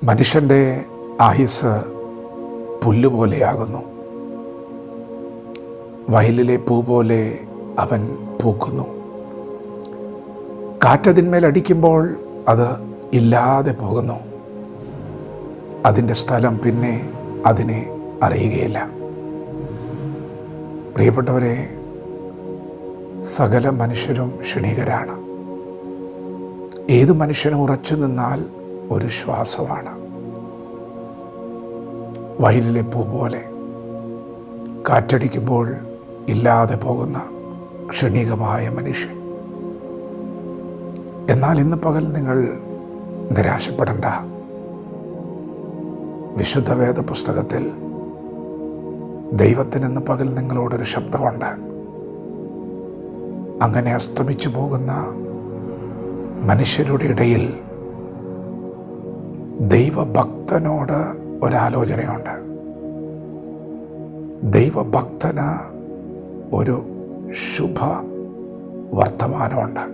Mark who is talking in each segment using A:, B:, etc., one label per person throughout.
A: മനുഷ്യൻ്റെ ആയുസ് പുല്ലുപോലെയാകുന്നു. വയലിലെ പൂ പോലെ അവൻ പൂക്കുന്നു. കാറ്റതിന്മേലടിക്കുമ്പോൾ അത് ഇല്ലാതെ പോകുന്നു. അതിൻ്റെ സ്ഥലം പിന്നെ അതിനെ അറിയുകയില്ല. പ്രിയപ്പെട്ടവരെ, സകല മനുഷ്യരും ക്ഷണികരാണ്. ഏതു മനുഷ്യനും ഉറച്ചു നിന്നാൽ ഒരു ശ്വാസമാണ്. വയലിലെ പൂ പോലെ കാറ്റടിക്കുമ്പോൾ ഇല്ലാതെ പോകുന്ന ക്ഷണികമായ മനുഷ്യൻ. എന്നാൽ ഇന്ന് പകൽ നിങ്ങൾ നിരാശപ്പെടേണ്ട. വിശുദ്ധ വേദ പുസ്തകത്തിൽ ദൈവത്തിനിന്ന് പകൽ നിങ്ങളോടൊരു ശബ്ദമുണ്ട്. അങ്ങനെ അസ്തമിച്ചു പോകുന്ന മനുഷ്യരുടെ ഇടയിൽ ദൈവഭക്തനോട് ഒരാലോചനയുണ്ട്. ദൈവഭക്തന് ഒരു ശുഭ വർത്തമാനമുണ്ട്.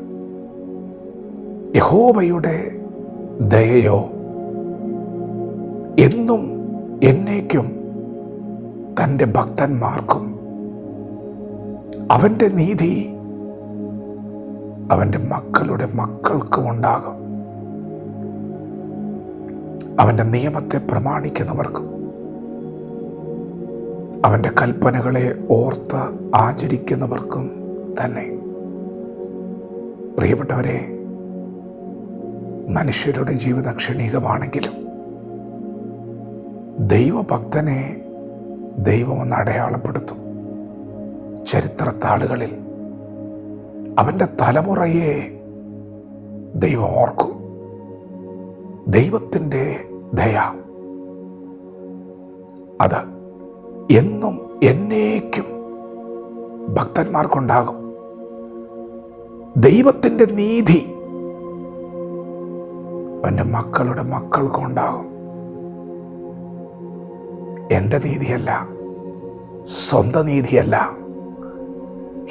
A: യഹോവയുടെ ദയയോ എന്നും എന്നേക്കും തൻ്റെ ഭക്തന്മാർക്കും അവൻ്റെ നീതി അവൻ്റെ മക്കളുടെ മക്കൾക്കും ഉണ്ടാകും. അവൻ്റെ നിയമത്തെ പ്രമാണിക്കുന്നവർക്കും അവൻ്റെ കൽപ്പനകളെ ഓർത്ത് ആചരിക്കുന്നവർക്കും തന്നെ. പ്രിയപ്പെട്ടവരെ, മനുഷ്യരുടെ ജീവിതം ക്ഷണികമാണെങ്കിലും ദൈവഭക്തനെ ദൈവം ഒന്ന് അടയാളപ്പെടുത്തും. ചരിത്രത്താളുകളിൽ അവൻ്റെ തലമുറയെ ദൈവം ഓർക്കും. ദൈവത്തിൻ്റെ ദയ അത് എന്നും എന്നേക്കും ഭക്തന്മാർക്കുണ്ടാകും. ദൈവത്തിൻ്റെ നീതി അവൻ്റെ മക്കളുടെ മക്കൾക്കുണ്ടാകും. എൻ്റെ നീതിയല്ല, സ്വന്തം നീതിയല്ല,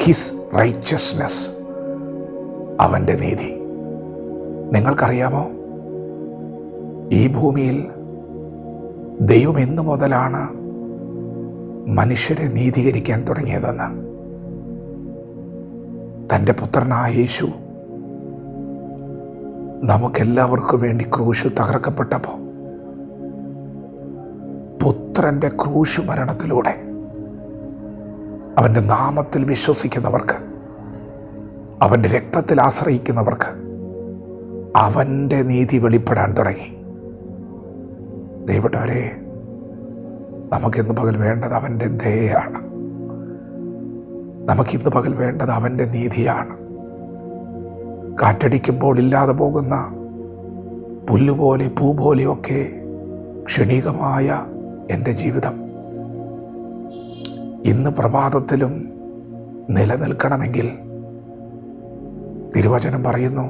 A: ഹിസ് റൈച്ചസ്നെസ്, അവൻ്റെ നീതി. നിങ്ങൾക്കറിയാമോ, ഈ ഭൂമിയിൽ ദൈവം എന്നു മുതലാണ് മനുഷ്യരെ നീതീകരിക്കാൻ തുടങ്ങിയതെന്ന്? തൻ്റെ പുത്രനായ യേശു നമുക്കെല്ലാവർക്കും വേണ്ടി ക്രൂശിൽ തകർക്കപ്പെട്ടപ്പോൾ പുത്രൻ്റെ ക്രൂശ് മരണത്തിലൂടെ അവൻ്റെ നാമത്തിൽ വിശ്വസിക്കുന്നവർക്ക്, അവൻ്റെ രക്തത്തിൽ ആശ്രയിക്കുന്നവർക്ക് അവൻ്റെ നീതി വെളിപ്പെടാൻ തുടങ്ങി. പ്രിയപ്പെട്ടവരെ, നമുക്കിന്ന് പകൽ വേണ്ടത് അവൻ്റെ ദയയാണ്. നമുക്കിന്ന് പകൽ വേണ്ടത് അവൻ്റെ നീതിയാണ്. കാറ്റടിക്കുമ്പോൾ ഇല്ലാതെ പോകുന്ന പുല്ലുപോലെ പൂ പോലെയൊക്കെ ക്ഷണികമായ എൻ്റെ ജീവിതം ഇന്ന് പ്രഭാതത്തിലും നിലനിൽക്കണമെങ്കിൽ തിരുവചനം പറയുന്നു,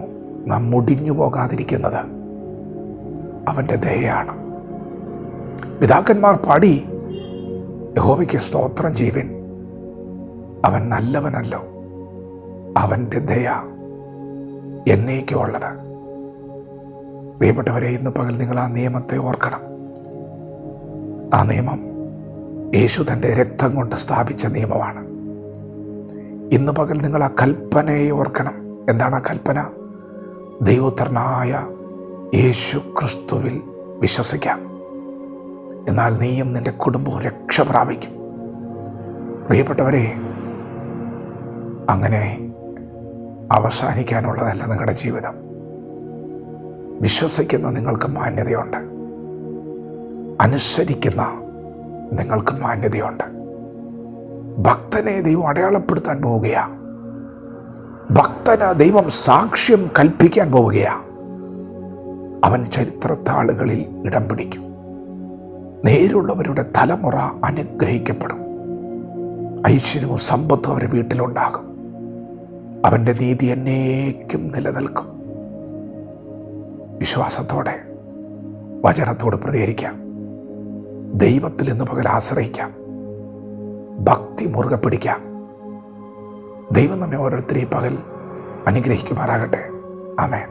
A: നാം മുടിഞ്ഞു പോകാതിരിക്കുന്നത് അവൻ്റെ ദയയാണ്. പിതാക്കന്മാർ പാടി, യഹോവയ്ക്ക് സ്തോത്രം ചെയ്യുവിൻ, അവൻ നല്ലവനല്ലോ, അവൻ്റെ ദയ എന്നേക്കുമുള്ളത്. പ്രിയപ്പെട്ടവരെ, ഇന്ന് പകൽ നിങ്ങൾ ആ നിയമത്തെ ഓർക്കണം. ആ നിയമം യേശു തൻ്റെ രക്തം കൊണ്ട് സ്ഥാപിച്ച നിയമമാണ്. ഇന്ന് പകൽ നിങ്ങൾ ആ കൽപ്പനയെ ഓർക്കണം. എന്താണ് ആ കൽപ്പന? ദൈവപുത്രനായ യേശു ക്രിസ്തുവിൽ വിശ്വസിക്കാം, എന്നാൽ നീയും നിൻ്റെ കുടുംബവും രക്ഷ പ്രാപിക്കും. പ്രിയപ്പെട്ടവരെ, അങ്ങനെ അവസാനിക്കാനുള്ളതല്ല നിങ്ങളുടെ ജീവിതം. വിശ്വസിക്കുന്ന നിങ്ങൾക്ക് മാന്യതയുണ്ട്, അനുസരിക്കുന്ന നിങ്ങൾക്ക് മാന്യതയുണ്ട്. ഭക്തനെ ദൈവം അടയാളപ്പെടുത്താൻ പോവുകയാണ്. ഭക്തന് ദൈവം സാക്ഷ്യം കൽപ്പിക്കാൻ പോവുകയാണ്. അവൻ ചരിത്രത്താളുകളിൽ ഇടം പിടിക്കും. നേരുള്ളവരുടെ തലമുറ അനുഗ്രഹിക്കപ്പെടും. ഐശ്വര്യവും സമ്പത്തും അവരുടെ വീട്ടിലുണ്ടാകും. അവൻ്റെ നീതി എന്നേക്കും നിലനിൽക്കും. വിശ്വാസത്തോടെ വചനത്തോട് പ്രതികരിക്കാം. ദൈവത്തിൽ ഇന്ന് പകൽ ആശ്രയിക്കാം. ഭക്തി മുറുകെ പിടിക്കാം. ദൈവം നമ്മെ ഓരോരുത്തരെയും പകൽ അനുഗ്രഹിക്കുമാറാകട്ടെ. ആമേൻ.